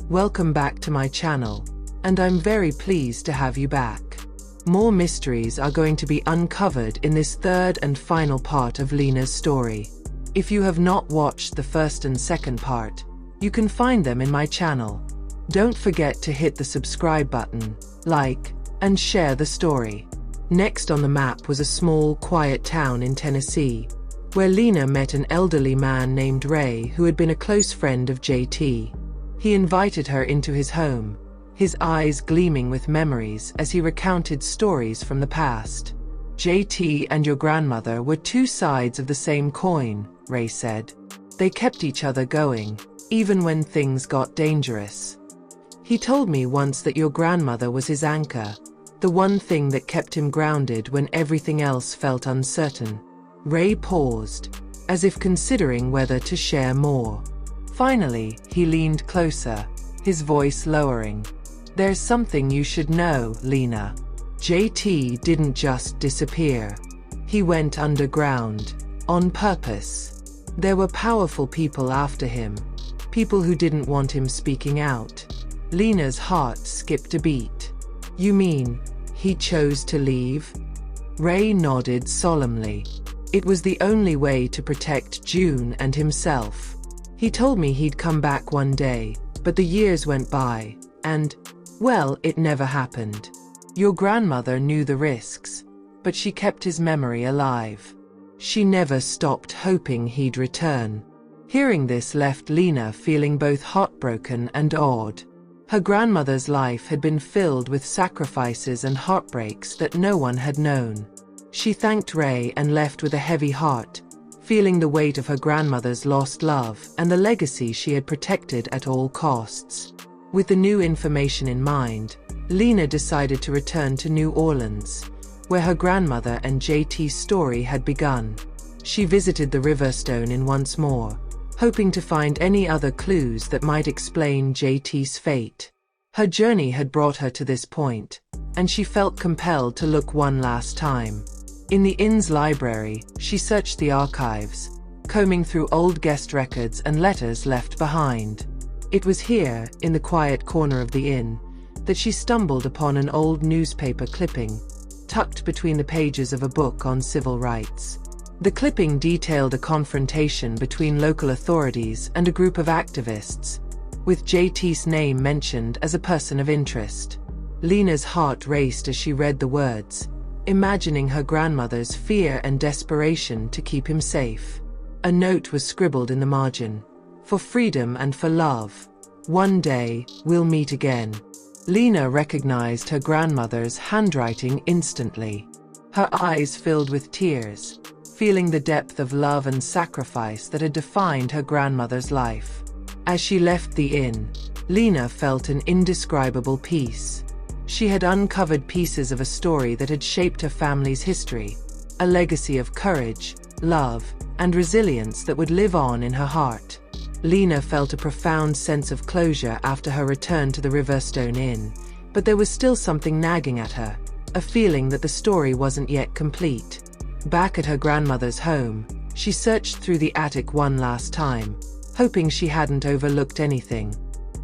Welcome back to my channel, and I'm very pleased to have you back. More mysteries are going to be uncovered in this third and final part of Lena's story. If you have not watched the first and second part, you can find them in my channel. Don't forget to hit the subscribe button, like, and share the story. Next on the map was a small, quiet town in Tennessee, where Lena met an elderly man named Ray who had been a close friend of JT. He invited her into his home, his eyes gleaming with memories as he recounted stories from the past. JT and your grandmother were two sides of the same coin, Ray said. They kept each other going, even when things got dangerous. He told me once that your grandmother was his anchor, the one thing that kept him grounded when everything else felt uncertain. Ray paused, as if considering whether to share more. Finally, he leaned closer, his voice lowering. There's something you should know, Lena. JT didn't just disappear. He went underground, on purpose. There were powerful people after him, people who didn't want him speaking out. Lena's heart skipped a beat. You mean, he chose to leave? Ray nodded solemnly. It was the only way to protect June and himself. He told me he'd come back one day, but the years went by, and, well, it never happened. Your grandmother knew the risks, but she kept his memory alive. She never stopped hoping he'd return. Hearing this left Lena feeling both heartbroken and awed. Her grandmother's life had been filled with sacrifices and heartbreaks that no one had known. She thanked Ray and left with a heavy heart, feeling the weight of her grandmother's lost love and the legacy she had protected at all costs. With the new information in mind, Lena decided to return to New Orleans, where her grandmother and JT's story had begun. She visited the Riverstone Inn once more, hoping to find any other clues that might explain JT's fate. Her journey had brought her to this point, and she felt compelled to look one last time. In the inn's library, she searched the archives, combing through old guest records and letters left behind. It was here, in the quiet corner of the inn, that she stumbled upon an old newspaper clipping, tucked between the pages of a book on civil rights. The clipping detailed a confrontation between local authorities and a group of activists, with JT's name mentioned as a person of interest. Lena's heart raced as she read the words, imagining her grandmother's fear and desperation to keep him safe. A note was scribbled in the margin. For freedom and for love. One day, we'll meet again. Lena recognized her grandmother's handwriting instantly. Her eyes filled with tears, feeling the depth of love and sacrifice that had defined her grandmother's life. As she left the inn, Lena felt an indescribable peace. She had uncovered pieces of a story that had shaped her family's history, a legacy of courage, love, and resilience that would live on in her heart. Lena felt a profound sense of closure after her return to the Riverstone Inn, but there was still something nagging at her, a feeling that the story wasn't yet complete. Back at her grandmother's home, she searched through the attic one last time, hoping she hadn't overlooked anything.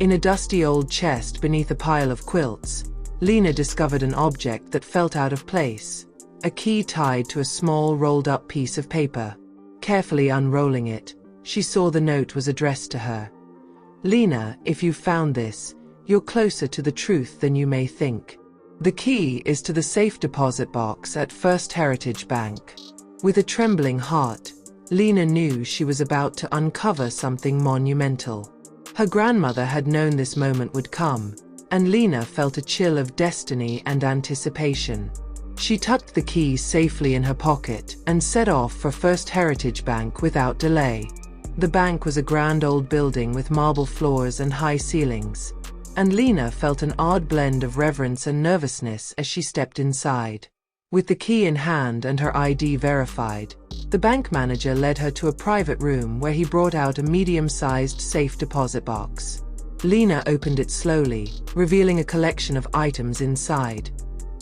In a dusty old chest beneath a pile of quilts, Lena discovered an object that felt out of place, a key tied to a small rolled-up piece of paper. Carefully unrolling it, she saw the note was addressed to her. Lena, if you found this, you're closer to the truth than you may think. The key is to the safe deposit box at First Heritage Bank. With a trembling heart, Lena knew she was about to uncover something monumental. Her grandmother had known this moment would come, and Lena felt a chill of destiny and anticipation. She tucked the key safely in her pocket and set off for First Heritage Bank without delay. The bank was a grand old building with marble floors and high ceilings, and Lena felt an odd blend of reverence and nervousness as she stepped inside. With the key in hand and her ID verified, the bank manager led her to a private room where he brought out a medium-sized safe deposit box. Lena opened it slowly, revealing a collection of items inside.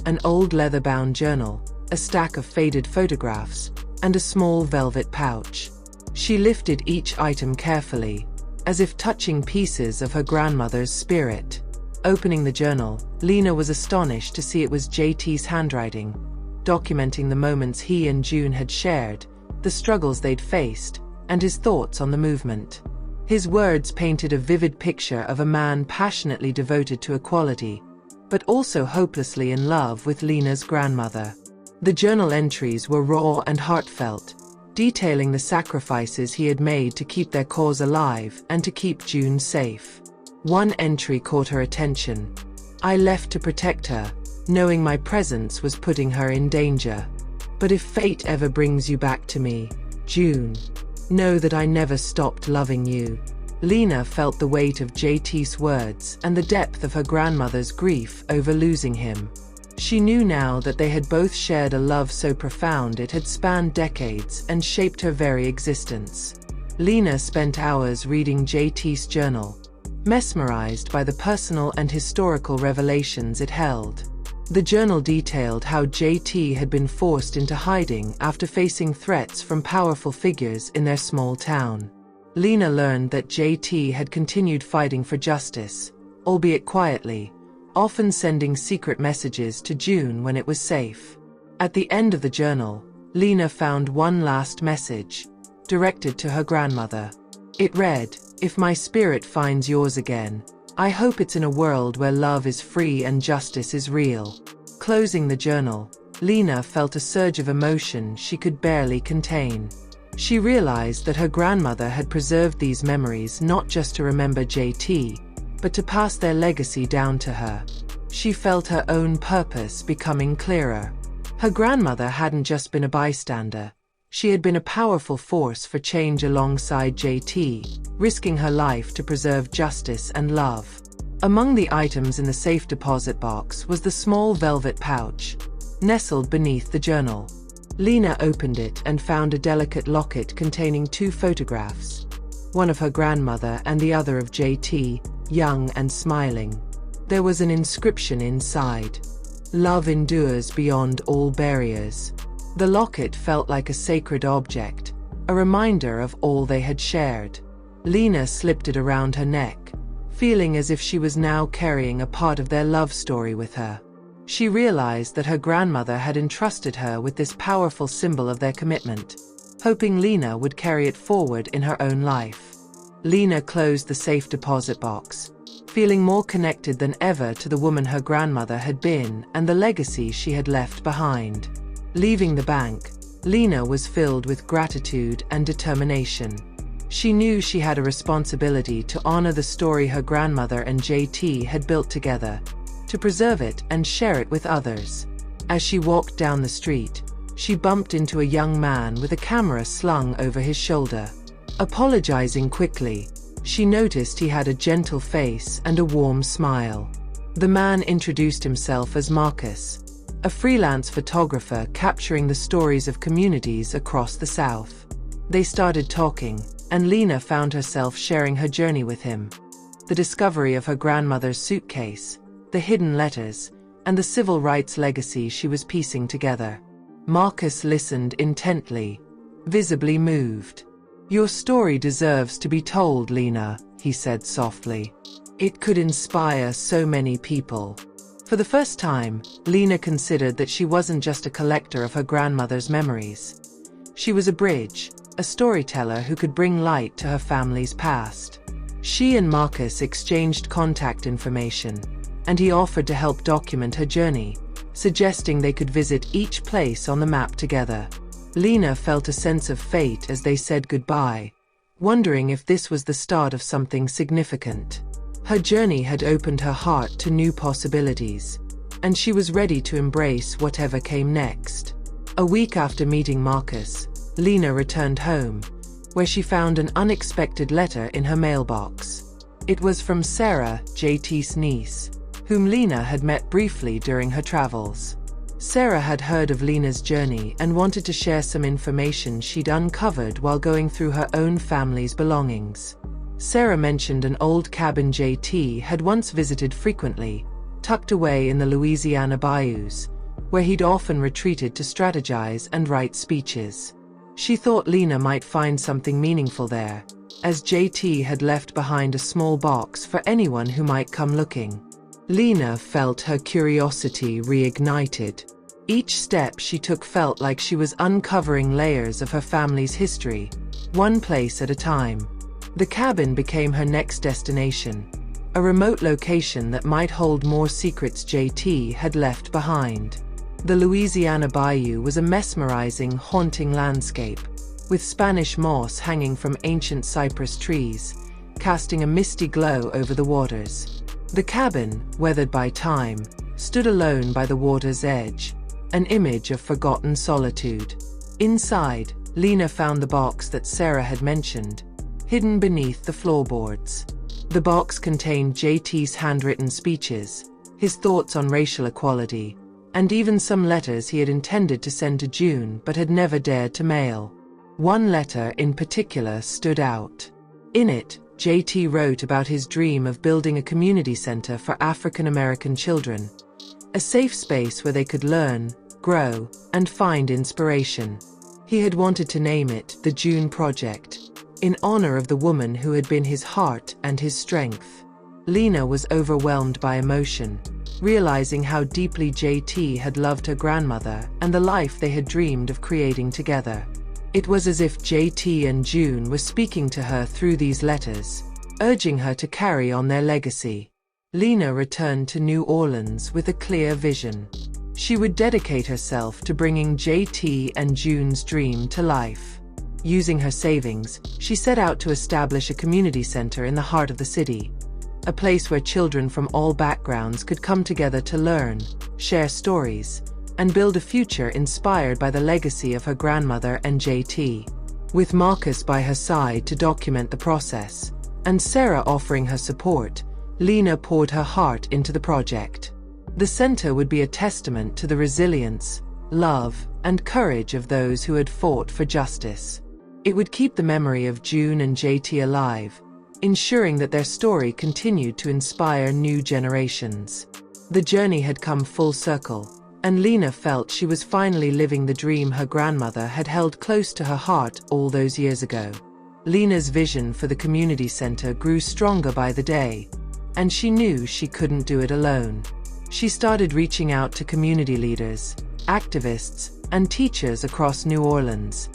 An old leather-bound journal, a stack of faded photographs, and a small velvet pouch. She lifted each item carefully, as if touching pieces of her grandmother's spirit. Opening the journal, Lena was astonished to see it was JT's handwriting, documenting the moments he and June had shared, the struggles they'd faced, and his thoughts on the movement. His words painted a vivid picture of a man passionately devoted to equality, but also hopelessly in love with Lena's grandmother. The journal entries were raw and heartfelt, detailing the sacrifices he had made to keep their cause alive and to keep June safe. One entry caught her attention. "I left to protect her, knowing my presence was putting her in danger. But if fate ever brings you back to me, June, know that I never stopped loving you." Lena felt the weight of JT's words and the depth of her grandmother's grief over losing him. She knew now that they had both shared a love so profound it had spanned decades and shaped her very existence. Lena spent hours reading JT's journal, mesmerized by the personal and historical revelations it held. The journal detailed how JT had been forced into hiding after facing threats from powerful figures in their small town. Lena learned that JT had continued fighting for justice, albeit quietly, often sending secret messages to June when it was safe. At the end of the journal, Lena found one last message, directed to her grandmother. It read, "If my spirit finds yours again, I hope it's in a world where love is free and justice is real." Closing the journal, Lena felt a surge of emotion she could barely contain. She realized that her grandmother had preserved these memories not just to remember JT, but to pass their legacy down to her. She felt her own purpose becoming clearer. Her grandmother hadn't just been a bystander. She had been a powerful force for change alongside JT, risking her life to preserve justice and love. Among the items in the safe deposit box was the small velvet pouch, nestled beneath the journal. Lena opened it and found a delicate locket containing two photographs, one of her grandmother and the other of JT, young and smiling. There was an inscription inside, "Love endures beyond all barriers." The locket felt like a sacred object, a reminder of all they had shared. Lena slipped it around her neck, feeling as if she was now carrying a part of their love story with her. She realized that her grandmother had entrusted her with this powerful symbol of their commitment, hoping Lena would carry it forward in her own life. Lena closed the safe deposit box, feeling more connected than ever to the woman her grandmother had been and the legacy she had left behind. Leaving the bank, Lena was filled with gratitude and determination. She knew she had a responsibility to honor the story her grandmother and JT had built together, to preserve it and share it with others. As she walked down the street, she bumped into a young man with a camera slung over his shoulder. Apologizing quickly, she noticed he had a gentle face and a warm smile. The man introduced himself as Marcus, a freelance photographer capturing the stories of communities across the South. They started talking, and Lena found herself sharing her journey with him. The discovery of her grandmother's suitcase, the hidden letters, and the civil rights legacy she was piecing together. Marcus listened intently, visibly moved. "Your story deserves to be told, Lena," he said softly. "It could inspire so many people." For the first time, Lena considered that she wasn't just a collector of her grandmother's memories. She was a bridge, a storyteller who could bring light to her family's past. She and Marcus exchanged contact information, and he offered to help document her journey, suggesting they could visit each place on the map together. Lena felt a sense of fate as they said goodbye, wondering if this was the start of something significant. Her journey had opened her heart to new possibilities, and she was ready to embrace whatever came next. A week after meeting Marcus, Lena returned home, where she found an unexpected letter in her mailbox. It was from Sarah, JT's niece, whom Lena had met briefly during her travels. Sarah had heard of Lena's journey and wanted to share some information she'd uncovered while going through her own family's belongings. Sarah mentioned an old cabin JT had once visited frequently, tucked away in the Louisiana bayous, where he'd often retreated to strategize and write speeches. She thought Lena might find something meaningful there, as JT had left behind a small box for anyone who might come looking. Lena felt her curiosity reignited. Each step she took felt like she was uncovering layers of her family's history, one place at a time. The cabin became her next destination, a remote location that might hold more secrets JT had left behind. The Louisiana Bayou was a mesmerizing, haunting landscape, with Spanish moss hanging from ancient cypress trees, casting a misty glow over the waters. The cabin, weathered by time, stood alone by the water's edge, an image of forgotten solitude. Inside, Lena found the box that Sarah had mentioned, hidden beneath the floorboards. The box contained JT's handwritten speeches, his thoughts on racial equality, and even some letters he had intended to send to June but had never dared to mail. One letter in particular stood out. In it, JT wrote about his dream of building a community center for African American children, a safe space where they could learn, grow, and find inspiration. He had wanted to name it the June Project, in honor of the woman who had been his heart and his strength. Lena was overwhelmed by emotion, realizing how deeply JT had loved her grandmother and the life they had dreamed of creating together. It was as if JT and June were speaking to her through these letters, urging her to carry on their legacy. Lena returned to New Orleans with a clear vision. She would dedicate herself to bringing JT and June's dream to life. Using her savings, she set out to establish a community center in the heart of the city, a place where children from all backgrounds could come together to learn, share stories, and build a future inspired by the legacy of her grandmother and JT. With Marcus by her side to document the process, and Sarah offering her support, Lena poured her heart into the project. The center would be a testament to the resilience, love, and courage of those who had fought for justice. It would keep the memory of June and JT alive, ensuring that their story continued to inspire new generations. The journey had come full circle, and Lena felt she was finally living the dream her grandmother had held close to her heart all those years ago. Lena's vision for the community center grew stronger by the day, and she knew she couldn't do it alone. She started reaching out to community leaders, activists, and teachers across New Orleans,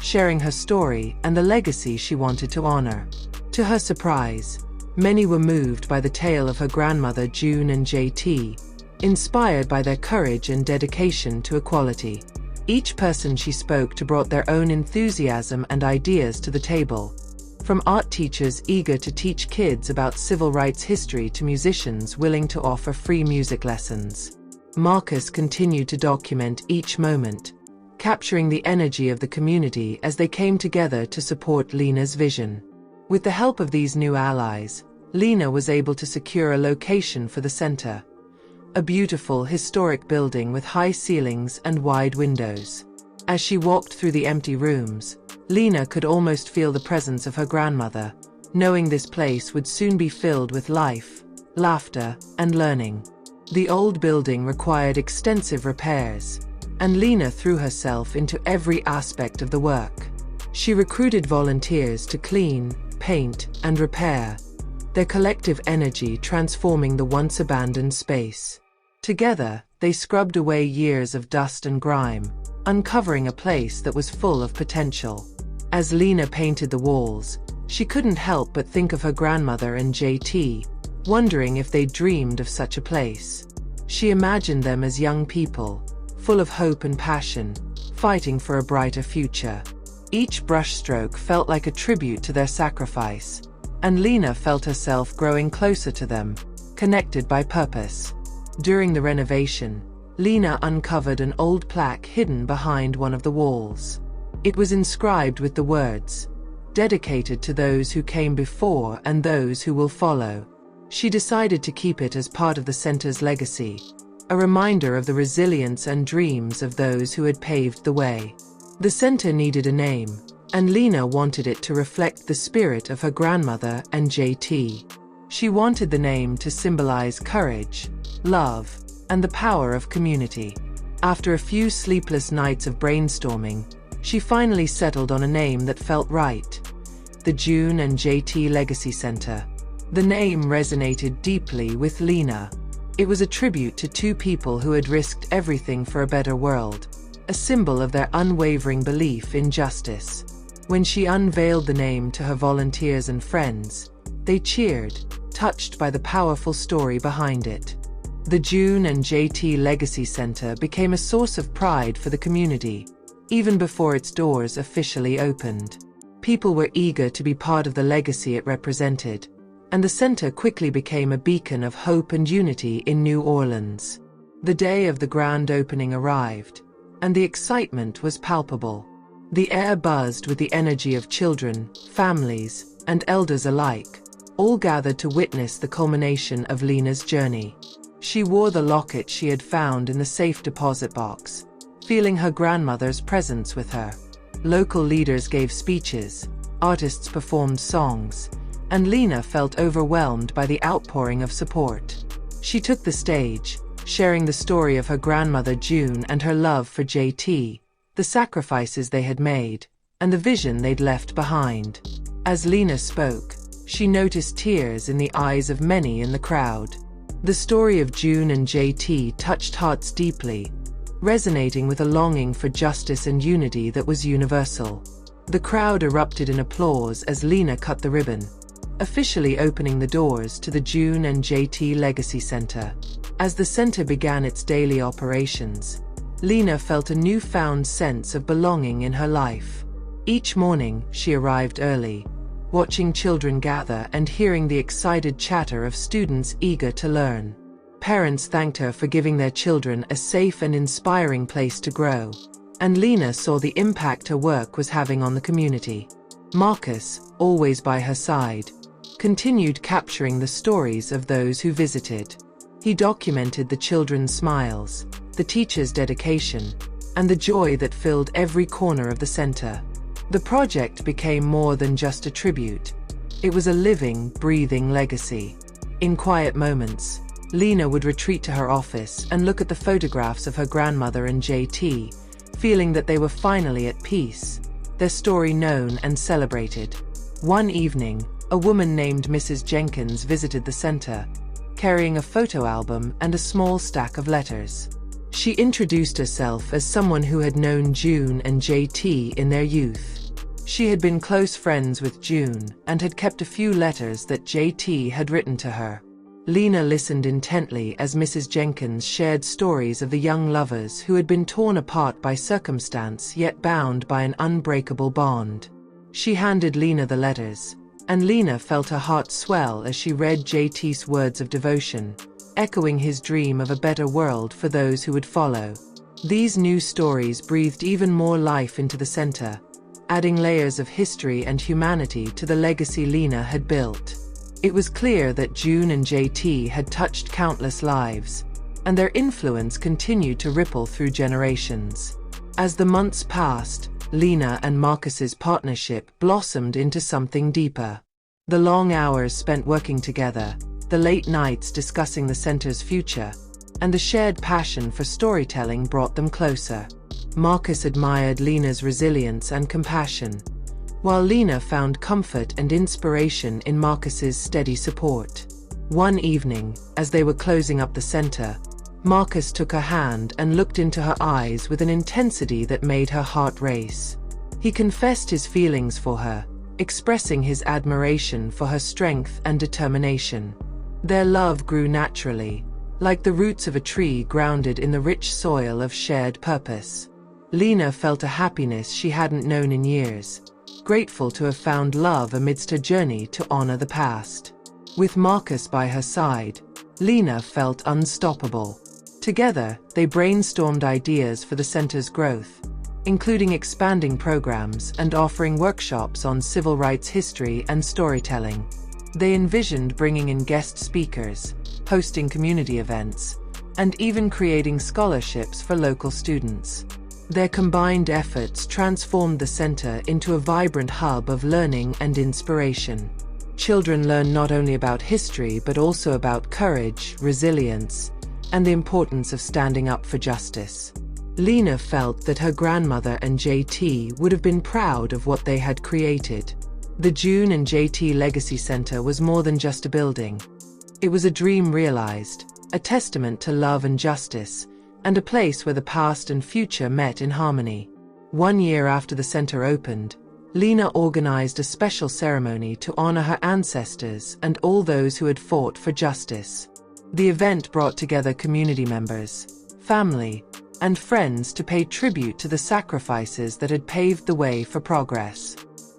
sharing her story and the legacy she wanted to honor. To her surprise, many were moved by the tale of her grandmother June and JT, inspired by their courage and dedication to equality. Each person she spoke to brought their own enthusiasm and ideas to the table, from art teachers eager to teach kids about civil rights history to musicians willing to offer free music lessons. Marcus continued to document each moment, capturing the energy of the community as they came together to support Lena's vision. With the help of these new allies, Lena was able to secure a location for the center, a beautiful historic building with high ceilings and wide windows. As she walked through the empty rooms, Lena could almost feel the presence of her grandmother, knowing this place would soon be filled with life, laughter, and learning. The old building required extensive repairs, and Lena threw herself into every aspect of the work. She recruited volunteers to clean, paint, and repair, their collective energy transforming the once abandoned space. Together, they scrubbed away years of dust and grime, uncovering a place that was full of potential. As Lena painted the walls, she couldn't help but think of her grandmother and JT, wondering if they dreamed of such a place. She imagined them as young people, full of hope and passion, fighting for a brighter future. Each brushstroke felt like a tribute to their sacrifice, and Lena felt herself growing closer to them, connected by purpose. During the renovation, Lena uncovered an old plaque hidden behind one of the walls. It was inscribed with the words, "Dedicated to those who came before and those who will follow." She decided to keep it as part of the center's legacy, a reminder of the resilience and dreams of those who had paved the way. The center needed a name, and Lena wanted it to reflect the spirit of her grandmother and JT. She wanted the name to symbolize courage, love, and the power of community. After a few sleepless nights of brainstorming, She finally settled on a name that felt right: the June and JT Legacy Center. The name resonated deeply with Lena. It was a tribute to two people who had risked everything for a better world, a symbol of their unwavering belief in justice. When she unveiled the name to her volunteers and friends, they cheered, touched by the powerful story behind it. The June and JT Legacy Center became a source of pride for the community, even before its doors officially opened. People were eager to be part of the legacy it represented, and the center quickly became a beacon of hope and unity in New Orleans. The day of the grand opening arrived, and the excitement was palpable. The air buzzed with the energy of children, families, and elders alike, all gathered to witness the culmination of Lena's journey. She wore the locket she had found in the safe deposit box, feeling her grandmother's presence with her. Local leaders gave speeches, artists performed songs, and Lena felt overwhelmed by the outpouring of support. She took the stage, sharing the story of her grandmother June and her love for JT, the sacrifices they had made, and the vision they'd left behind. As Lena spoke, she noticed tears in the eyes of many in the crowd. The story of June and JT touched hearts deeply, resonating with a longing for justice and unity that was universal. The crowd erupted in applause as Lena cut the ribbon, officially opening the doors to the June and JT Legacy Center. As the center began its daily operations, Lena felt a newfound sense of belonging in her life. Each morning, she arrived early, watching children gather and hearing the excited chatter of students eager to learn. Parents thanked her for giving their children a safe and inspiring place to grow, and Lena saw the impact her work was having on the community. Marcus, always by her side, continued capturing the stories of those who visited. He documented the children's smiles, the teachers' dedication, and the joy that filled every corner of the center. The project became more than just a tribute. It was a living, breathing legacy. In quiet moments, Lena would retreat to her office and look at the photographs of her grandmother and JT, feeling that they were finally at peace, their story known and celebrated. One evening, a woman named Mrs. Jenkins visited the center, carrying a photo album and a small stack of letters. She introduced herself as someone who had known June and JT in their youth. She had been close friends with June and had kept a few letters that JT had written to her. Lena listened intently as Mrs. Jenkins shared stories of the young lovers who had been torn apart by circumstance yet bound by an unbreakable bond. She handed Lena the letters, and Lena felt her heart swell as she read JT's words of devotion, echoing his dream of a better world for those who would follow. These new stories breathed even more life into the center, adding layers of history and humanity to the legacy Lena had built. It was clear that June and JT had touched countless lives, and their influence continued to ripple through generations. As the months passed, Lena and Marcus's partnership blossomed into something deeper. The long hours spent working together, the late nights discussing the center's future, and the shared passion for storytelling brought them closer. Marcus admired Lena's resilience and compassion, while Lena found comfort and inspiration in Marcus's steady support. One evening, as they were closing up the center, Marcus took her hand and looked into her eyes with an intensity that made her heart race. He confessed his feelings for her, expressing his admiration for her strength and determination. Their love grew naturally, like the roots of a tree grounded in the rich soil of shared purpose. Lena felt a happiness she hadn't known in years, grateful to have found love amidst her journey to honor the past. With Marcus by her side, Lena felt unstoppable. Together, they brainstormed ideas for the center's growth, including expanding programs and offering workshops on civil rights history and storytelling. They envisioned bringing in guest speakers, hosting community events, and even creating scholarships for local students. Their combined efforts transformed the center into a vibrant hub of learning and inspiration. Children learn not only about history but also about courage, resilience, and the importance of standing up for justice. Lena felt that her grandmother and JT would have been proud of what they had created. The June and JT Legacy Center was more than just a building. It was a dream realized, a testament to love and justice, and a place where the past and future met in harmony. 1 year after the center opened, Lena organized a special ceremony to honor her ancestors and all those who had fought for justice. The event brought together community members, family, and friends to pay tribute to the sacrifices that had paved the way for progress.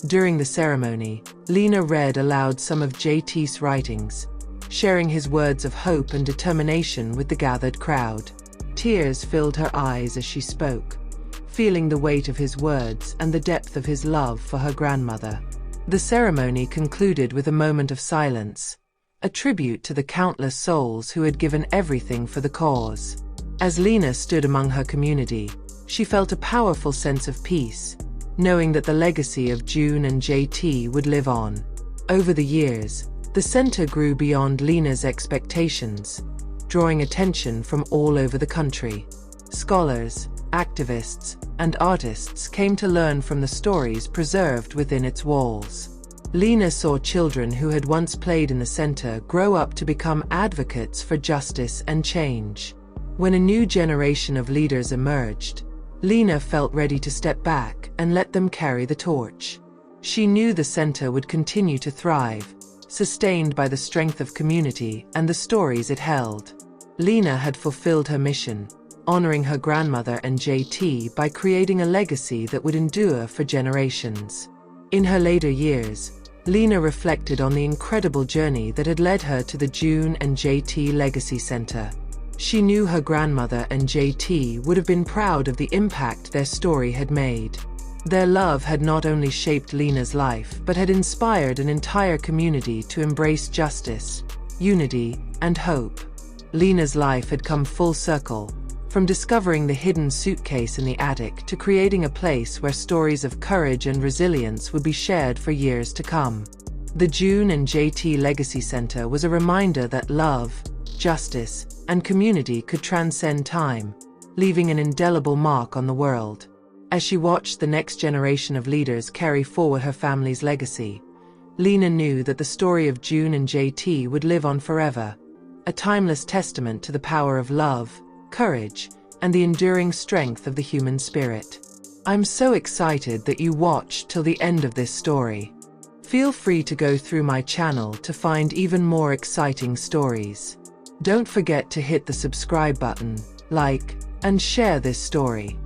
During the ceremony, Lena read aloud some of JT's writings, sharing his words of hope and determination with the gathered crowd. Tears filled her eyes as she spoke, feeling the weight of his words and the depth of his love for her grandmother. The ceremony concluded with a moment of silence, a tribute to the countless souls who had given everything for the cause. As Lena stood among her community, she felt a powerful sense of peace, knowing that the legacy of June and JT would live on. Over the years, the center grew beyond Lena's expectations, drawing attention from all over the country. Scholars, activists, and artists came to learn from the stories preserved within its walls. Lena saw children who had once played in the center grow up to become advocates for justice and change. When a new generation of leaders emerged, Lena felt ready to step back and let them carry the torch. She knew the center would continue to thrive, sustained by the strength of community and the stories it held. Lena had fulfilled her mission, honoring her grandmother and JT by creating a legacy that would endure for generations. In her later years, Lena reflected on the incredible journey that had led her to the June and JT Legacy Center. She knew her grandmother and JT would have been proud of the impact their story had made. Their love had not only shaped Lena's life but had inspired an entire community to embrace justice, unity, and hope. Lena's life had come full circle, from discovering the hidden suitcase in the attic to creating a place where stories of courage and resilience would be shared for years to come. The June and JT Legacy Center was a reminder that love, justice, and community could transcend time, leaving an indelible mark on the world. As she watched the next generation of leaders carry forward her family's legacy, Lena knew that the story of June and JT would live on forever, a timeless testament to the power of love, courage, and the enduring strength of the human spirit. I'm so excited that you watched till the end of this story. Feel free to go through my channel to find even more exciting stories. Don't forget to hit the subscribe button, like, and share this story.